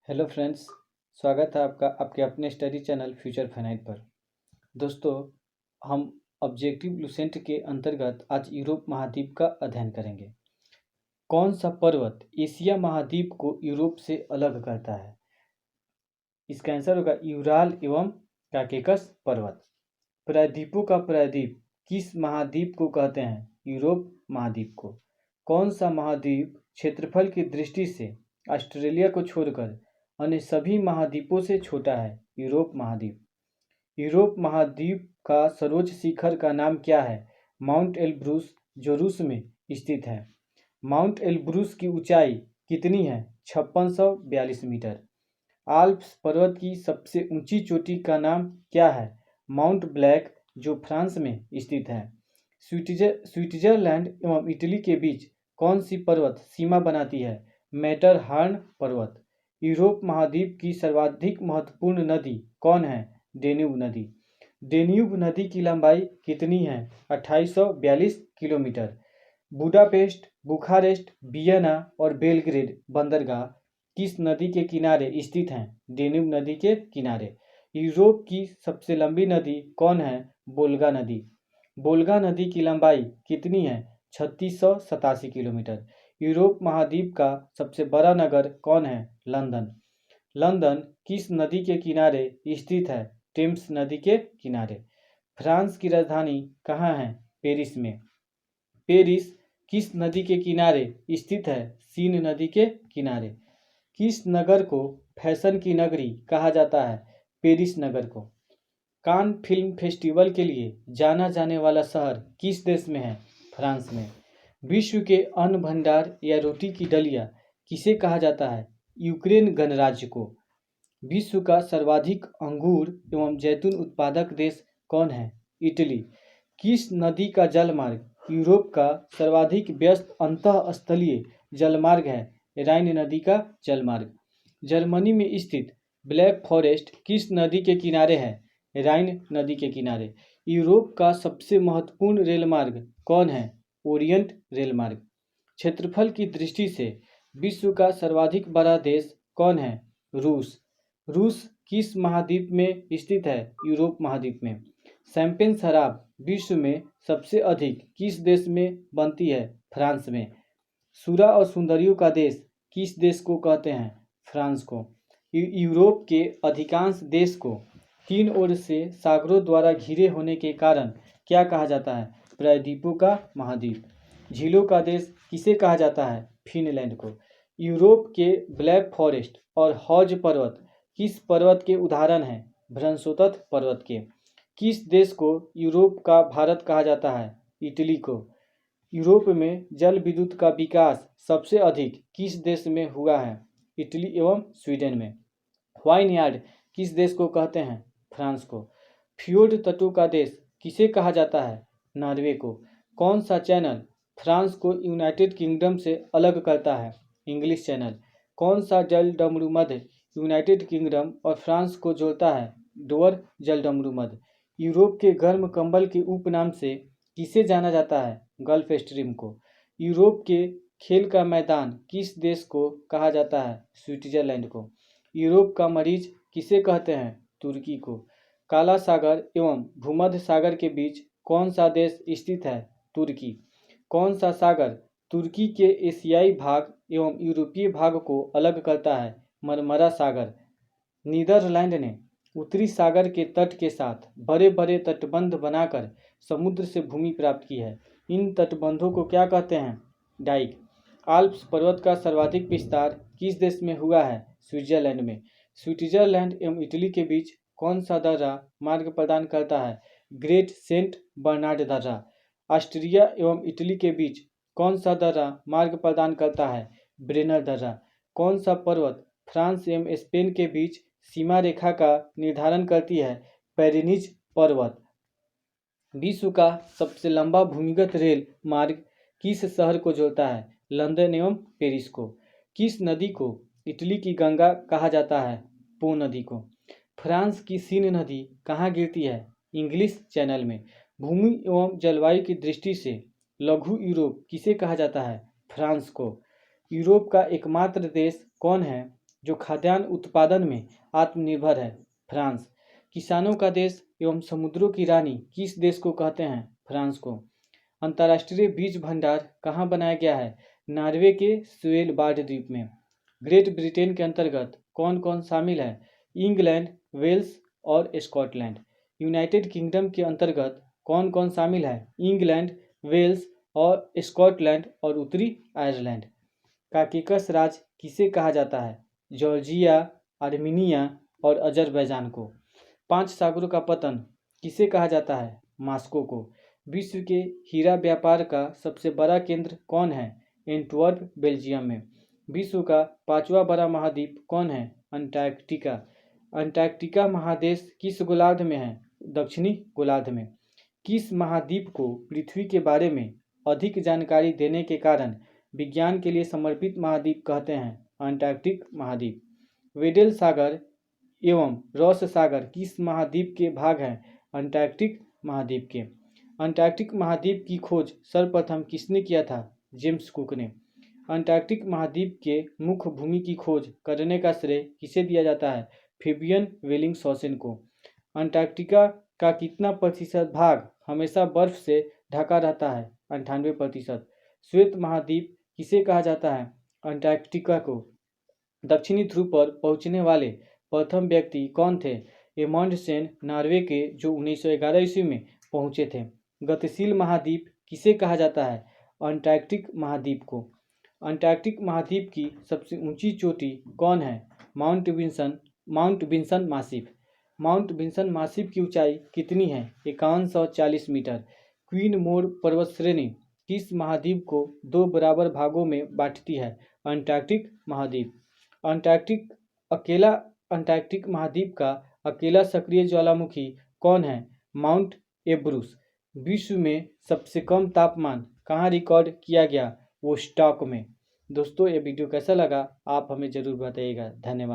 Hello friends. स्वागत है आपका आपके अपने स्टडी चैनल फ्यूचर फाइनाइट पर। दोस्तों, हम ऑब्जेक्टिव लुसेंट के अंतर्गत आज यूरोप महाद्वीप का अध्ययन करेंगे। कौन सा पर्वत एशिया महाद्वीप को यूरोप से अलग करता है? इसका आंसर होगा यूराल एवं काकेकस पर्वत। प्रायद्वीपों का प्रायद्वीप किस महाद्वीप को कहते हैं? यूरोप महाद्वीप को। कौन सा महाद्वीप क्षेत्रफल की दृष्टि से ऑस्ट्रेलिया को छोड़कर अन्य सभी महाद्वीपों से छोटा है? यूरोप महाद्वीप। यूरोप महाद्वीप का सर्वोच्च शिखर का नाम क्या है? माउंट एलब्रूस, जो रूस में स्थित है। माउंट एलब्रूस की ऊंचाई कितनी है? 5642 मीटर। आल्प्स पर्वत की सबसे ऊंची चोटी का नाम क्या है? माउंट ब्लैक, जो फ्रांस में स्थित है। स्विट्जरलैंड एवं इटली के बीच कौन सी पर्वत सीमा बनाती है? मैटरहॉर्न पर्वत। यूरोप महाद्वीप की सर्वाधिक महत्वपूर्ण नदी कौन है? डेन्यूब नदी। डेन्यूब नदी की लंबाई कितनी है? 2842 किलोमीटर। बुडापेस्ट, बुखारेस्ट, वियना और बेलग्रेड बंदरगाह किस नदी के किनारे स्थित हैं? डेन्यूब नदी के किनारे। यूरोप की सबसे लंबी नदी कौन है? वोल्गा नदी। वोल्गा नदी की लंबाई कितनी है? 3687 किलोमीटर। यूरोप महाद्वीप का सबसे बड़ा नगर कौन है? लंदन। लंदन किस नदी के किनारे स्थित है? टेम्स नदी के किनारे। फ्रांस की राजधानी कहाँ है? पेरिस में। पेरिस किस नदी के किनारे स्थित है? सीन नदी के किनारे। किस नगर को फैशन की नगरी कहा जाता है? पेरिस नगर को। कान फिल्म फेस्टिवल के लिए जाना जाने वाला शहर किस देश में है? फ्रांस में। विश्व के अन्न भंडार या रोटी की डलिया किसे कहा जाता है? यूक्रेन गणराज्य को। विश्व का सर्वाधिक अंगूर एवं जैतून उत्पादक देश कौन है? इटली। किस नदी का जलमार्ग यूरोप का सर्वाधिक व्यस्त अंतःस्थलीय जलमार्ग है? राइन नदी का जलमार्ग। जर्मनी में स्थित ब्लैक फॉरेस्ट किस नदी के किनारे है? राइन नदी के किनारे। यूरोप का सबसे महत्वपूर्ण रेलमार्ग कौन है? ओरिएंट रेलमार्ग। क्षेत्रफल की दृष्टि से विश्व का सर्वाधिक बड़ा देश कौन है? रूस। रूस किस महाद्वीप में स्थित है? यूरोप महाद्वीप में। शैंपेन शराब विश्व में सबसे अधिक किस देश में बनती है? फ्रांस में। सुरा और सुंदरियों का देश किस देश को कहते हैं? फ्रांस को। यूरोप के अधिकांश देश को तीन ओर से सागरों द्वारा घिरे होने के कारण क्या कहा जाता है? प्रायद्वीपों का महाद्वीप। झीलों का देश किसे कहा जाता है? फिनलैंड को। यूरोप के ब्लैक फॉरेस्ट और हॉज पर्वत किस पर्वत के उदाहरण हैं? भ्रंशोत्तर पर्वत के। किस देश को यूरोप का भारत कहा जाता है? इटली को। यूरोप में जल विद्युत का विकास सबसे अधिक किस देश में हुआ है? इटली एवं स्वीडन में। वाइनयार्ड किस देश को कहते हैं? फ्रांस को। फ्योर्ड तटों का देश किसे कहा जाता है? नॉर्वे को। कौन सा चैनल फ्रांस को यूनाइटेड किंगडम से अलग करता है? English channel. कौन सा जल डमरू मध्य यूनाइटेड किंगडम और फ्रांस को जोड़ता है? डोअर जल डमरू मध्य। यूरोप के गर्म कंबल के उपनाम से किसे जाना जाता है? गल्फ स्ट्रीम को। यूरोप के खेल का मैदान किस देश को कहा जाता है? स्विट्जरलैंड को। यूरोप का मरीज किसे कहते हैं? तुर्की को। काला सागर एवं भूमध्य सागर के बीच कौन सा देश स्थित है? तुर्की। कौन सा सागर तुर्की के एशियाई भाग एवं यूरोपीय भाग को अलग करता है? मरमरा सागर। नीदरलैंड ने उत्तरी सागर के तट के साथ बड़े बड़े तटबंध बनाकर समुद्र से भूमि प्राप्त की है। इन तटबंधों को क्या कहते हैं? डाइक। आल्प्स पर्वत का सर्वाधिक विस्तार किस देश में हुआ है? स्विट्जरलैंड में। स्विट्जरलैंड एवं इटली के बीच कौन सा दर्रा मार्ग प्रदान करता है? ग्रेट सेंट बर्नार्ड दर्रा। ऑस्ट्रिया एवं इटली के बीच कौन सा दर्रा मार्ग प्रदान करता है? ब्रेनर दर्रा। कौन सा पर्वत फ्रांस एवं स्पेन के बीच सीमा रेखा का निर्धारण करती है? पेरिनीज पर्वत। विश्व का सबसे लंबा भूमिगत रेल मार्ग किस शहर को जोड़ता है? लंदन एवं पेरिस को। किस नदी को इटली की गंगा कहा जाता है? पो नदी को। फ्रांस की सीन नदी कहाँ गिरती है? इंग्लिश चैनल में। भूमि एवं जलवायु की दृष्टि से लघु यूरोप किसे कहा जाता है? फ्रांस को। यूरोप का एकमात्र देश कौन है? जो खाद्यान्न उत्पादन में आत्मनिर्भर है? फ्रांस। किसानों का देश एवं समुद्रों की रानी किस देश को कहते हैं? फ्रांस को। अंतर्राष्ट्रीय बीज भंडार कहाँ बनाया गया है? नॉर्वे के स्वेलबार्ड द्वीप में। ग्रेट ब्रिटेन के अंतर्गत कौन कौन शामिल है? इंग्लैंड, वेल्स और स्कॉटलैंड। यूनाइटेड किंगडम के अंतर्गत कौन कौन शामिल है? इंग्लैंड, वेल्स और स्कॉटलैंड और उत्तरी आयरलैंड। काकेकस राज किसे कहा जाता है? जॉर्जिया, आर्मीनिया और अजरबैजान को। 5 सागरों का पतन किसे कहा जाता है? मॉस्को को। विश्व के हीरा व्यापार का सबसे बड़ा केंद्र कौन है? एंटवर्प, बेल्जियम में। विश्व का 5वां बड़ा महाद्वीप कौन है? अंटार्कटिका। अंटार्कटिका महादेश किस गोलार्ध में है? दक्षिणी गोलार्ध में। किस महाद्वीप को पृथ्वी के बारे में अधिक जानकारी देने के कारण विज्ञान के लिए समर्पित महाद्वीप कहते हैं? अंटार्कटिक महाद्वीप। वेडेल सागर एवं रॉस सागर किस महाद्वीप के भाग हैं? अंटार्कटिक महाद्वीप के। अंटार्कटिक महाद्वीप की खोज सर्वप्रथम किसने किया था? जेम्स कुक ने। अंटार्कटिक महाद्वीप के मुख्य भूमि की खोज करने का श्रेय किसे दिया जाता है? फेबियन वेलिंगशॉसेन को। अंटार्कटिका का कितना प्रतिशत भाग हमेशा बर्फ से ढका रहता है? 98%। श्वेत महाद्वीप किसे कहा जाता है? अंटार्कटिका को। दक्षिणी ध्रुव पर पहुंचने वाले प्रथम व्यक्ति कौन थे? एमंडसेन, नॉर्वे के, जो 1911 ईस्वी में पहुंचे थे। गतिशील महाद्वीप किसे कहा जाता है? अंटार्कटिक महाद्वीप को। अंटार्कटिक महाद्वीप की सबसे ऊंची चोटी कौन है? Mount Vinson Massif. Mount Vinson Massif की ऊंचाई कितनी है? 5140 मीटर। क्वीन मोर पर्वत श्रेणी किस महाद्वीप को 2 बराबर भागों में बांटती है? अंटार्कटिक महाद्वीप। अंटार्कटिक महाद्वीप का अकेला सक्रिय ज्वालामुखी कौन है? माउंट एब्रूस। विश्व में सबसे कम तापमान कहाँ रिकॉर्ड किया गया? वो स्टॉक में। दोस्तों, ये वीडियो कैसा लगा आप हमें ज़रूर बताइएगा। धन्यवाद।